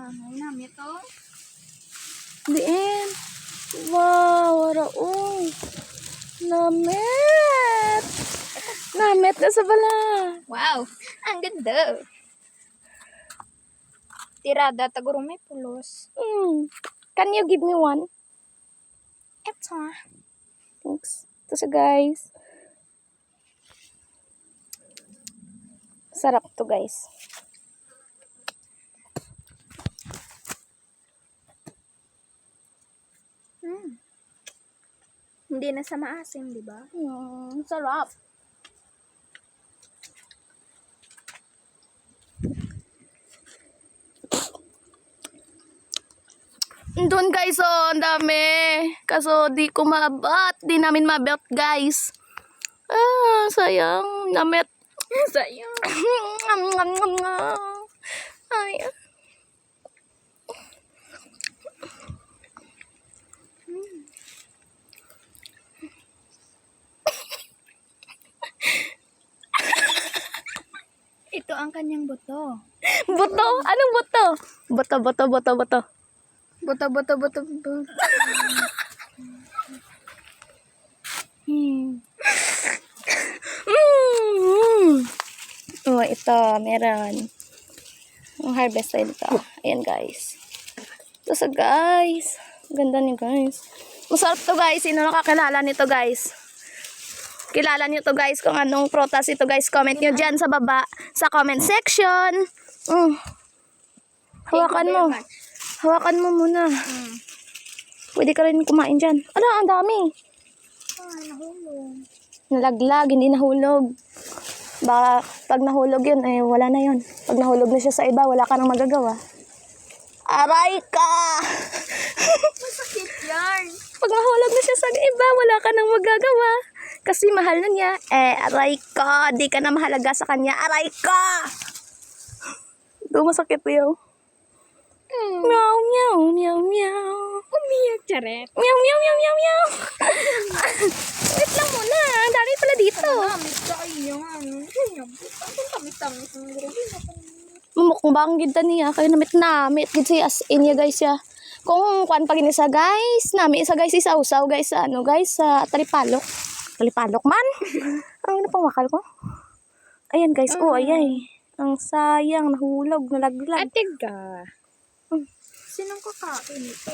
Ay, namin ito. Diin. Wow, waraong. Namit. Namit na sa bala. Wow, ang ganda. Tirada, taguro may pulos. Can you give me one? Ito. Thanks. Ito siya, guys. Sarap to, guys. Hindi na sa maasim, di ba? Sarap. Doon guys, oh, ang dami. Kaso di ko maabot. Di namin maabot, guys. Ah, sayang. Namit. Sayang. Ay. Ito ang kanyang buto. Buto? Anong buto? Buto. Buto. Oh, ito, meron. Ang harvest tayo dito. Ayan, guys. Ito sa guys. Ganda niyo, guys. Masarap to, guys. Sino nakakilala nito, guys? Kilala niyo to, guys, kung anong prutas ito, guys. Comment niyo dyan sa baba, sa comment section. Hawakan mo. Hawakan mo muna. Pwede ka rin kumain dyan. Ala, ang dami. Ay, nahulog. Nalaglag, hindi nahulog. Baka pag nahulog yun, eh, wala na yun. Pag nahulog na siya sa iba, wala ka nang magagawa. Aray ka! Masakit yan. Pag nahulog na siya sa iba, wala ka nang magagawa. Kasi mahal na niya. Aray ka! Di ka na mahalaga sa kanya. Aray ka! Ito, masakit yun. Meow, meow, meow, meow. Umiyak, charet. Meow, meow, meow, meow, meow. Wait lang muna. Ang dami pala dito. Tamis ka yan. Ang tamis-tamis. Mumukbang gid niya kay namit gid siya as in ya, guys ya. Kung kuan pag isa, guys, nami isa, guys, isa-usaw, guys, sa ano, guys, sa talipalok. Talipalok man. Ang napangwakal ko. Ayan, guys. Oh, ayay. Ang sayang, nahulog, nalaglag. Atiga. Sinong kakain ito?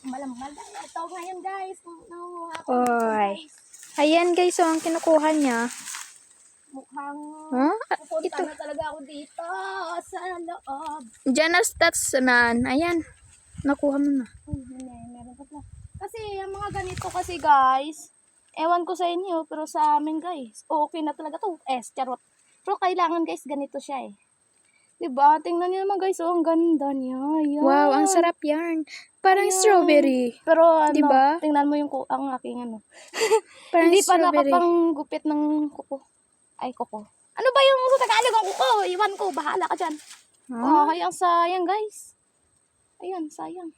Malamal na ito ngayon, guys. Nanguha ko. Oy. Ayan guys, so ang kinukuha niya. Mukhang Ito. pupunta na talaga ako dito sa loob. Janus Tatsman. Ayan. Nakuha mo na. Meron pa pala. Kasi yung mga ganito kasi, guys, ewan ko sa inyo, pero sa amin, guys, okay na talaga to. Charot. Pero kailangan, guys, ganito siya eh. Diba? Tingnan niyo naman, guys, oh, ang ganda niya. Ayan. Wow, ang sarap yan. Parang Ayan. strawberry. Pero ano, Diba? tingnan mo yung ang aking ano. Parang Hindi pa strawberry. nakapanggupit ng kuko. Ay, kuko. Ano ba yung sa Tagalog ang kuko? Iwan ko, bahala ka dyan. Oh, ay, ang sayang, guys. Ayan, sayang.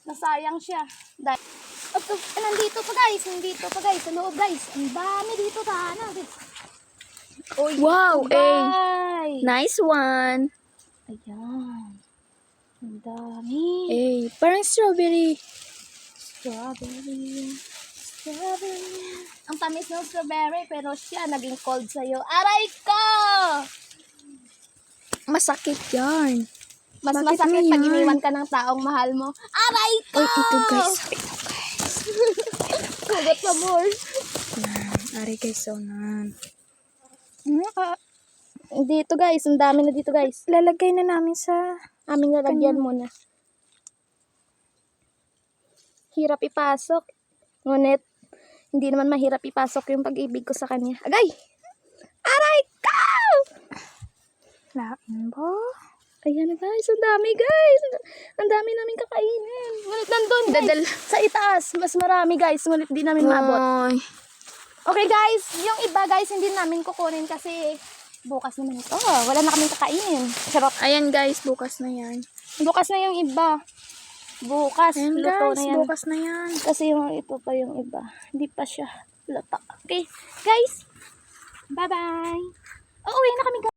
Nasayang siya. Dahil, nandito pa, guys. Sa loob, guys. Ang dami dito, tahanan, guys. Oh, Wow, guys. Nice one. Ayan. Ang dami. Parang strawberry. Strawberry. Ang tamis ng strawberry, pero siya naging cold sa'yo. Aray ko! Masakit yan. Mas Bakit masakit mo pag yan? iniwan ka ng taong mahal mo. Aray ko! Ito guys. Kugot sa more. Ari guys, so nan. Dito, guys. Ang dami na dito, guys. Lalagay na namin sa... Aming lalagyan muna. Hirap ipasok. Ngunit, hindi naman mahirap ipasok yung pag-ibig ko sa kanya. Agay! Aray ka! Lain ba? Ayan na, guys. Ang dami, guys. Ang dami namin kakainin. Ngunit nandun, guys. Sa itaas. Mas marami, guys. Ngunit di namin maabot. Ay. Okay, guys. Yung iba, guys, hindi namin kukunin kasi bukas naman ito. Wala na kaming kakainin. Charot. Ayan guys, bukas na yan. Bukas na yung iba. Bukas. Ayan Luto guys, na yan. bukas na yan. Kasi yung ito pa yung iba. Hindi pa siya luto. Okay, guys. Bye-bye. Uuwi na kami, guys.